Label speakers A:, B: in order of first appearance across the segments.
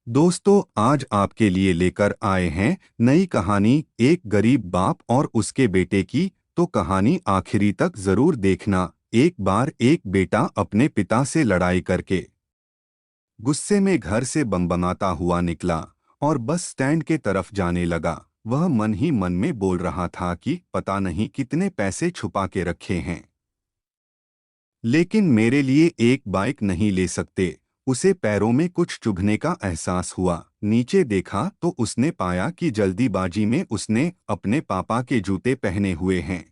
A: दोस्तों, आज आपके लिए लेकर आए हैं नई कहानी, एक गरीब बाप और उसके बेटे की। तो कहानी आखिरी तक जरूर देखना। एक बार एक बेटा अपने पिता से लड़ाई करके गुस्से में घर से बमबमाता हुआ निकला और बस स्टैंड के तरफ जाने लगा। वह मन ही मन में बोल रहा था कि पता नहीं कितने पैसे छुपा के रखे हैं, लेकिन मेरे लिए एक बाइक नहीं ले सकते। उसे पैरों में कुछ चुभने का एहसास हुआ। नीचे देखा तो उसने पाया कि जल्दीबाजी में उसने अपने पापा के जूते पहने हुए हैं।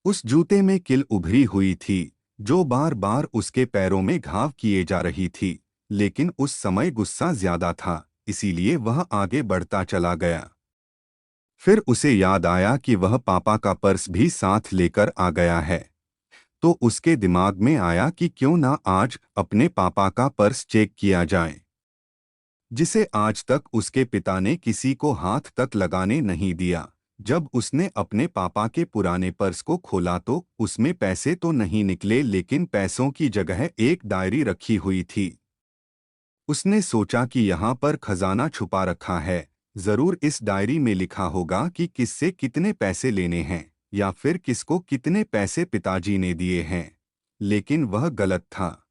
A: उस जूते में कील उभरी हुई थी, जो बार बार उसके पैरों में घाव किए जा रही थी। लेकिन उस समय गुस्सा ज्यादा था, इसीलिए वह आगे बढ़ता चला गया। फिर उसे याद आया कि वह पापा का पर्स भी साथ लेकर आ गया है। तो उसके दिमाग में आया कि क्यों ना आज अपने पापा का पर्स चेक किया जाए, जिसे आज तक उसके पिता ने किसी को हाथ तक लगाने नहीं दिया। जब उसने अपने पापा के पुराने पर्स को खोला तो उसमें पैसे तो नहीं निकले, लेकिन पैसों की जगह एक डायरी रखी हुई थी। उसने सोचा कि यहाँ पर खजाना छुपा रखा है। जरूर इस डायरी में लिखा होगा कि किससे कितने पैसे लेने हैं, या फिर किसको कितने पैसे पिताजी ने दिए हैं। लेकिन वह गलत था।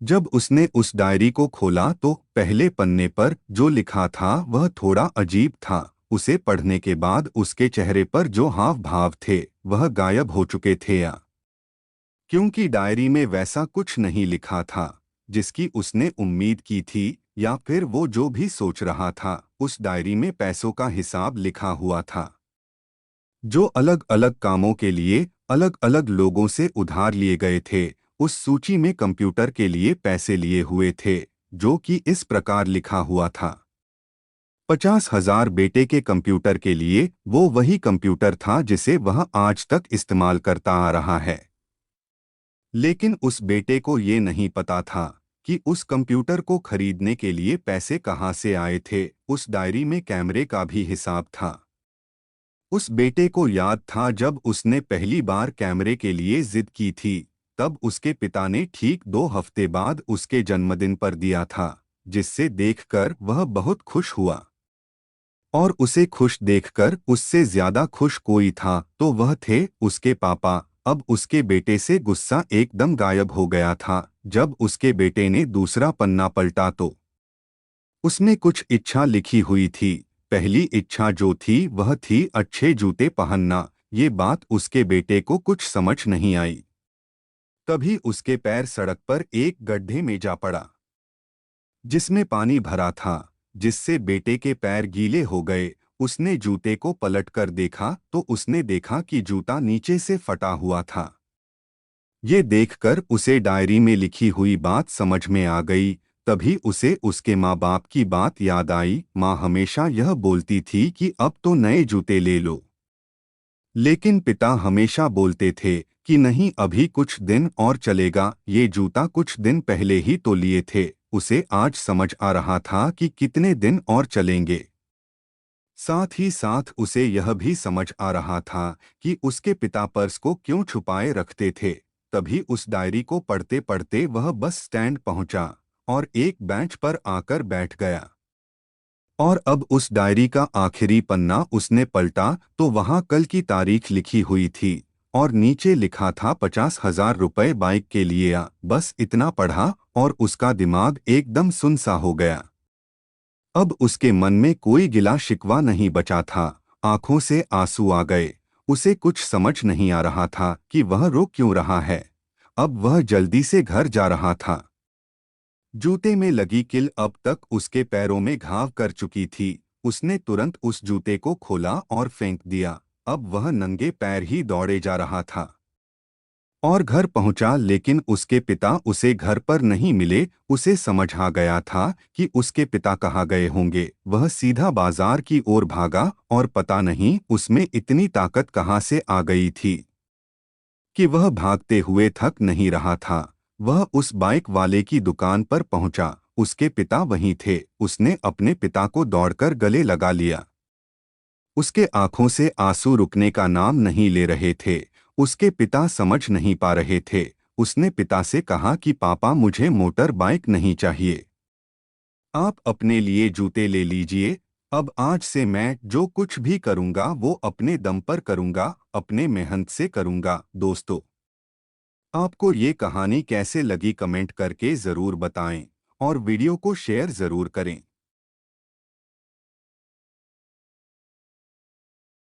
A: जब उसने उस डायरी को खोला तो पहले पन्ने पर जो लिखा था वह थोड़ा अजीब था। उसे पढ़ने के बाद उसके चेहरे पर जो हाव भाव थे वह गायब हो चुके थे, या क्योंकि डायरी में वैसा कुछ नहीं लिखा था जिसकी उसने उम्मीद की थी। या फिर वो जो भी सोच रहा था, उस डायरी में पैसों का हिसाब लिखा हुआ था, जो अलग अलग कामों के लिए अलग अलग लोगों से उधार लिए गए थे। उस सूची में कंप्यूटर के लिए पैसे लिए हुए थे, जो कि इस प्रकार लिखा हुआ था: 50,000 बेटे के कंप्यूटर के लिए। वो वही कंप्यूटर था जिसे वह आज तक इस्तेमाल करता आ रहा है। लेकिन उस बेटे को ये नहीं पता था कि उस कंप्यूटर को खरीदने के लिए पैसे कहाँ से आए थे। उस डायरी में कैमरे का भी हिसाब था। उस बेटे को याद था जब उसने पहली बार कैमरे के लिए जिद की थी, तब उसके पिता ने ठीक 2 हफ्ते बाद उसके जन्मदिन पर दिया था, जिससे देखकर वह बहुत खुश हुआ। और उसे खुश देखकर उससे ज्यादा खुश कोई था तो वह थे उसके पापा। अब उसके बेटे से गुस्सा एकदम गायब हो गया था। जब उसके बेटे ने दूसरा पन्ना पलटा तो उसमें कुछ इच्छा लिखी हुई थी। पहली इच्छा जो थी वह थी अच्छे जूते पहनना। ये बात उसके बेटे को कुछ समझ नहीं आई। तभी उसके पैर सड़क पर एक गड्ढे में जा पड़ा, जिसमें पानी भरा था, जिससे बेटे के पैर गीले हो गए। उसने जूते को पलटकर देखा तो उसने देखा कि जूता नीचे से फटा हुआ था। ये देखकर उसे डायरी में लिखी हुई बात समझ में आ गई। तभी उसे उसके माँ बाप की बात याद आई। माँ हमेशा यह बोलती थी कि अब तो नए जूते ले लो, लेकिन पिता हमेशा बोलते थे कि नहीं, अभी कुछ दिन और चलेगा। ये जूता कुछ दिन पहले ही तो लिए थे। उसे आज समझ आ रहा था कि कितने दिन और चलेंगे। साथ ही साथ उसे यह भी समझ आ रहा था कि उसके पिता पर्स को क्यों छुपाए रखते थे। तभी उस डायरी को पढ़ते पढ़ते वह बस स्टैंड पहुंचा और एक बेंच पर आकर बैठ गया। और अब उस डायरी का आखिरी पन्ना उसने पलटा तो वहां कल की तारीख लिखी हुई थी, और नीचे लिखा था 50,000 रुपये बाइक के लिए। बस इतना पढ़ा और उसका दिमाग एकदम सुन सा हो गया। अब उसके मन में कोई गिला शिकवा नहीं बचा था। आंखों से आंसू आ गए। उसे कुछ समझ नहीं आ रहा था कि वह रो क्यों रहा है। अब वह जल्दी से घर जा रहा था। जूते में लगी कील अब तक उसके पैरों में घाव कर चुकी थी। उसने तुरंत उस जूते को खोला और फेंक दिया। अब वह नंगे पैर ही दौड़े जा रहा था और घर पहुंचा, लेकिन उसके पिता उसे घर पर नहीं मिले। उसे समझ आ गया था कि उसके पिता कहाँ गए होंगे। वह सीधा बाजार की ओर भागा और पता नहीं उसमें इतनी ताकत कहाँ से आ गई थी कि वह भागते हुए थक नहीं रहा था। वह उस बाइक वाले की दुकान पर पहुंचा। उसके पिता वहीं थे। उसने अपने पिता को दौड़कर गले लगा लिया। उसके आंखों से आंसू रुकने का नाम नहीं ले रहे थे। उसके पिता समझ नहीं पा रहे थे। उसने पिता से कहा कि पापा, मुझे मोटर बाइक नहीं चाहिए। आप अपने लिए जूते ले लीजिए। अब आज से मैं जो कुछ भी करूंगा वो अपने दम पर करूंगा, अपने मेहनत से करूंगा। दोस्तों, आपको ये कहानी कैसे लगी कमेंट करके ज़रूर बताएं और वीडियो को शेयर ज़रूर करें।